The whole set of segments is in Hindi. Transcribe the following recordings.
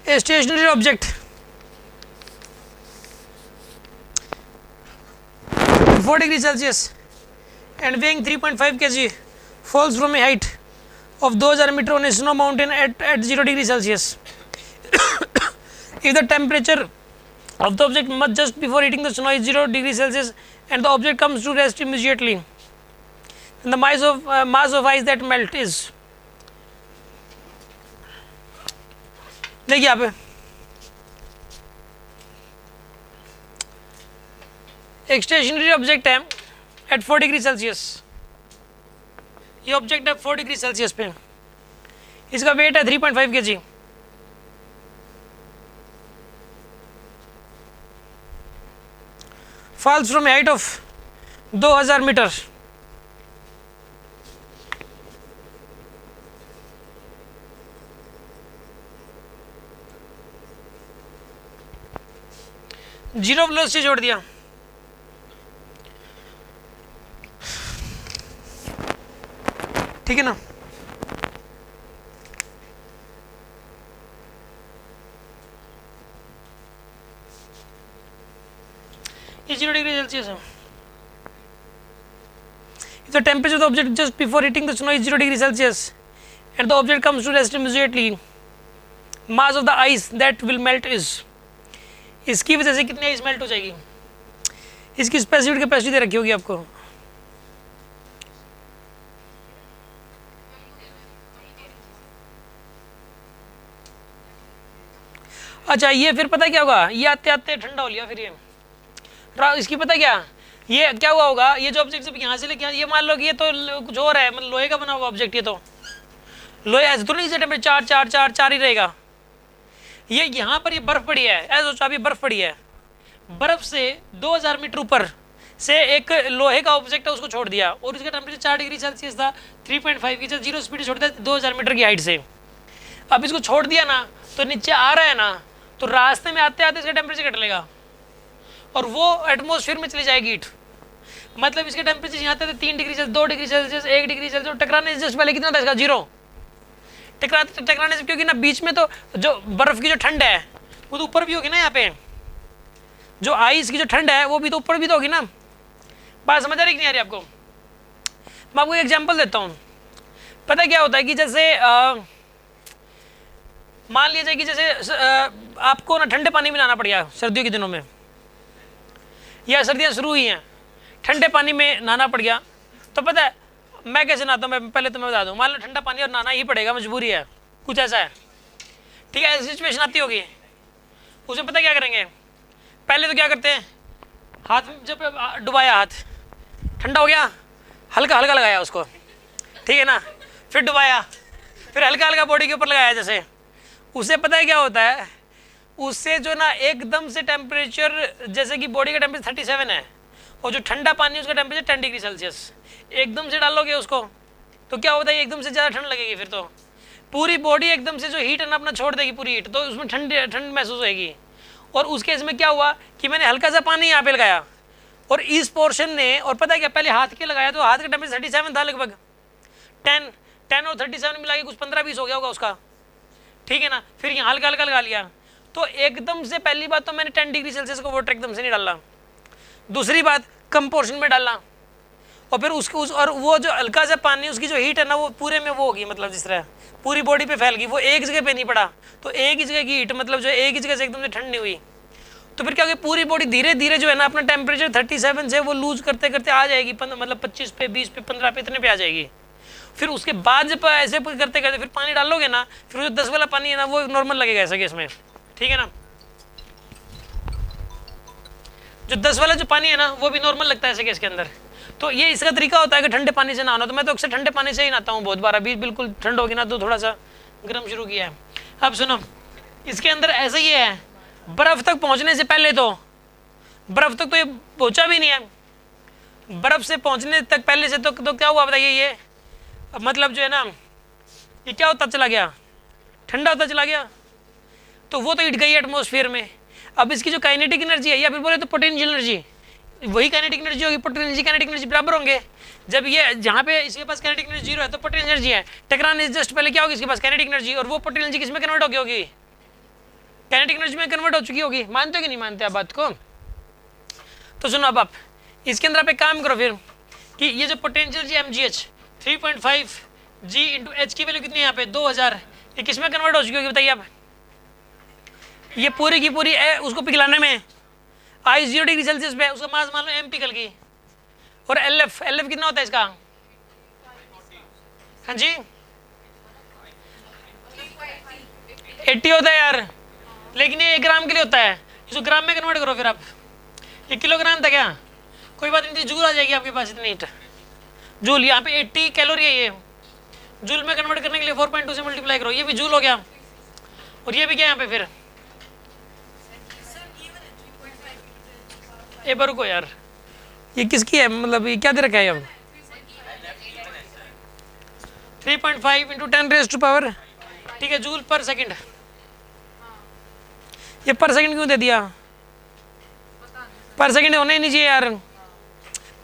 A stationary object 4 degrees Celsius and weighing 3.5 kg falls from a height of 2000 meter on a snow mountain at 0 degrees Celsius. If the temperature of the object just before hitting the snow is 0 degrees Celsius and the object comes to rest immediately, then the mass of ice that melt is, देखिए यहाँ पे एक स्टेशनरी ऑब्जेक्ट है एट 4 डिग्री सेल्सियस, ये ऑब्जेक्ट है 4 डिग्री सेल्सियस पे, इसका वेट है 3.5 kg, falls from a height of 2000 metre, zero velocity छोड़ दिया, ठीक है ना। ये 0 डिग्री सेल्सियस है। If the temperature of the object just before hitting the snow is 0 degree Celsius and the object comes to rest immediately, mass of the ice that will melt is, इसकी वजह से कितनी आइस मेल्ट हो जाएगी, इसकी स्पेसिफिक कैपेसिटी दे रखी होगी आपको। अच्छा ये फिर पता क्या होगा, ये आते आते ठंडा हो लिया, फिर ये इसकी पता क्या, ये क्या हुआ होगा, ये जो ऑब्जेक्ट जब यहाँ से लेके ये मान लो कि ये तो कुछ और है, मतलब लोहे का बना हुआ ऑब्जेक्ट, ये तो लोहे ऐसे तो नहीं, टेम्परेचर 4 ही रहेगा। ये यहाँ पर ये बर्फ पड़ी है, ऐसे सोचो अभी बर्फ पड़ी है, बर्फ से 2000 मीटर ऊपर से एक लोहे का ऑब्जेक्ट है उसको छोड़ दिया और इसका टेम्परेचर 4 डिग्री सेल्सियस था, 3.5 की जीरो स्पीड छोड़ दिया 2000 मीटर की हाइट से। अब इसको छोड़ दिया ना तो नीचे आ रहा है ना, तो रास्ते में आते आते इसका टेम्परेचर घट लेगा और वो एटमोसफियर में चली जाएगी हीट, मतलब इसके टेम्परेचर यहाँ आते थे 3 degree Celsius, 2 degree Celsius, 1 degree Celsius, टकराने से जस्ट पहले कितना था इसका 0, टकराने से, क्योंकि ना बीच में तो जो बर्फ की जो ठंड है वो तो ऊपर भी होगी ना, यहाँ पे जो आइस की जो ठंड है वो भी तो ऊपर भी तो होगी ना। बात समझ आ रही कि नहीं आ रही आपको? मैं आपको एक एग्जांपल देता हूँ। पता क्या होता है कि जैसे मान लीजिए कि जैसे आपको ना ठंडे पानी में नहाना पड़ गया सर्दियों के दिनों में, या सर्दियाँ शुरू हुई हैं, ठंडे पानी में नहाना पड़ गया, तो पता है मैं कैसे नहाता हूँ, मैं पहले तो मैं बता दूँ, मान लो ठंडा पानी और नहाना ही पड़ेगा, मजबूरी है, कुछ ऐसा है, ठीक है, ऐसी सिचुएशन आती होगी, उसमें पता क्या करेंगे, पहले तो क्या करते हैं, हाथ जब डुबाया, हाथ ठंडा हो गया, हल्का हल्का लगाया उसको, ठीक है ना, फिर डुबाया, फिर हल्का हल्का बॉडी के ऊपर लगाया, जैसे उससे पता है क्या होता है, उससे जो ना एकदम से टेम्परेचर, जैसे कि बॉडी का टेम्परेचर 37 है और जो ठंडा पानी उसका टेम्परेचर 10 डिग्री सेल्सियस, एकदम से डालोगे उसको तो क्या होता है, एकदम से ज़्यादा ठंड लगेगी, फिर तो पूरी बॉडी एकदम से जो हीट है ना अपना छोड़ देगी पूरी हीट, तो उसमें ठंड महसूस होगी। और उस केस में क्या हुआ कि मैंने हल्का सा पानी यहाँ पे लगाया और इस पोर्शन ने, और पता है क्या, पहले हाथ के लगाया तो हाथ का टेम्परेचर 37 था, लगभग 10 और 37 मिला के कुछ 15-20 हो गया होगा उसका, ठीक है ना, फिर यहाँ हल्का हल्का लगा लिया, तो एकदम से पहली बात तो मैंने 10 डिग्री सेल्सियस को वाटर एकदम से नहीं डाला, दूसरी बात कम पोर्शन में डालना, और फिर और वो जो हल्का सा पानी उसकी जो हीट है ना वो पूरे में वो होगी, मतलब जिस तरह पूरी बॉडी पे फैल गई, वो एक जगह पे नहीं पड़ा, तो एक ही जगह की हीट, मतलब जो एक ही जगह से एकदम से ठंड नहीं हुई, तो फिर क्या होगी, पूरी बॉडी धीरे धीरे जो है ना अपना टेम्परेचर 37 से वो लूज करते करते आ जाएगी, मतलब 25 पे, 20 पे, 15 पे, इतने पे आ जाएगी। फिर उसके बाद जब ऐसे करते करते फिर पानी डालोगे ना, फिर जो 10 वाला पानी है ना वो नॉर्मल लगेगा ऐसा केस में, ठीक है ना, जो 10 वाला जो पानी है ना वो भी नॉर्मल लगता है ऐसे केस के अंदर। तो ये इसका तरीका होता है कि ठंडे पानी से नहाना, तो मैं तो अक्सर ठंडे पानी से ही नहाता हूँ बहुत बार, अभी बिल्कुल ठंड होगी ना तो थोड़ा सा गर्म शुरू किया है। अब सुनो, इसके अंदर ऐसा ही है, बर्फ़ तक पहुँचने से पहले तो बर्फ़ तक तो ये पहुँचा भी नहीं है, बर्फ़ से पहुँचने तक पहले से तो क्या हुआ बताइए, ये मतलब जो है ना ये क्या होता चला गया, ठंडा होता चला गया, तो वो तो हिट गई एटमॉस्फेयर में। अब इसकी जो काइनेटिक एनर्जी है, या फिर बोले तो पोटेंशियल एनर्जी, वही काइनेटिक एनर्जी होगी, पोटेंशियल काइनेटिक एनर्जी बराबर होंगे। जब ये जहाँ पे इसके पास काइनेटिक एनर्जी 0 है तो पोटेंशियल एनर्जी है, टकराने से जस्ट पहले क्या होगी इसके पास काइनेटिक एनर्जी, और वो पोटेंशियल एनर्जी किस में कन्वर्ट होगी, काइनेटिक एनर्जी में कन्वर्ट हो चुकी होगी। मानते हो कि नहीं मानते आप बात को? तो सुनो अब आप इसके अंदर आप एक काम करो फिर कि ये जो पोटेंशियल जी mgh 3.5 g इंटू एच की वैल्यू कितनी है यहाँ पे 2000, ये किस में कन्वर्ट हो चुकी होगी बताइए आप? ये पूरी की पूरी उसको पिघलाने में आई 0 डिग्री सेल्सियस पे, उसका मास मान लो m पिघल गई। और LF कितना होता है इसका? हाँ जी 80 होता है यार, लेकिन ये 1 ग्राम के लिए होता है। इसको ग्राम में कन्वर्ट करो फिर आप। ये किलोग्राम था क्या? कोई बात नहीं, जूल आ जाएगी आपके पास इतनी हीट। जूल यहाँ पे 80 कैलोरी है, ये जूल में कन्वर्ट करने के लिए 4.2 से मल्टीप्लाई करो, ये भी जूल हो गया। और ये भी क्या यहाँ पे फिर ए पर को यार, ये किसकी है, मतलब ये क्या दे रखा है अब? 3.5 इंटू 10 रेज़ टू पावर, ठीक है, जूल पर सेकंड। ये पर सेकंड क्यों दे दिया? पर सेकंड होना ही नहीं चाहिए यार,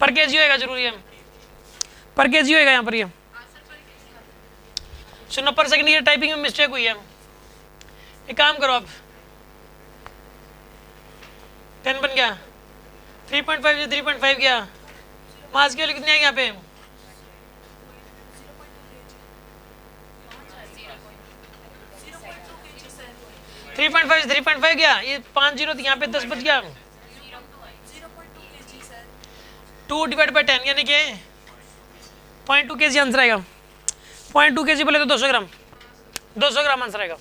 पर केजी होएगा जरूरी है, पर केजी होएगा यहाँ पर। ये सुनो पर सेकंड, ये टाइपिंग में मिस्टेक हुई है। एक काम करो आप, 10 बन गया, 3.5 से 3.5 गया, मास की वैल्यू कितनी आएगी यहाँ पे? 3.5 से 3.5 गया, ये 5 जीरो यहाँ पे 10 बच गया। 2 डिवाइड बाई 10 यानी कि 0.2 kg आंसर आएगा। 0.2 kg बोले तो 200 ग्राम, 200 ग्राम आंसर आएगा।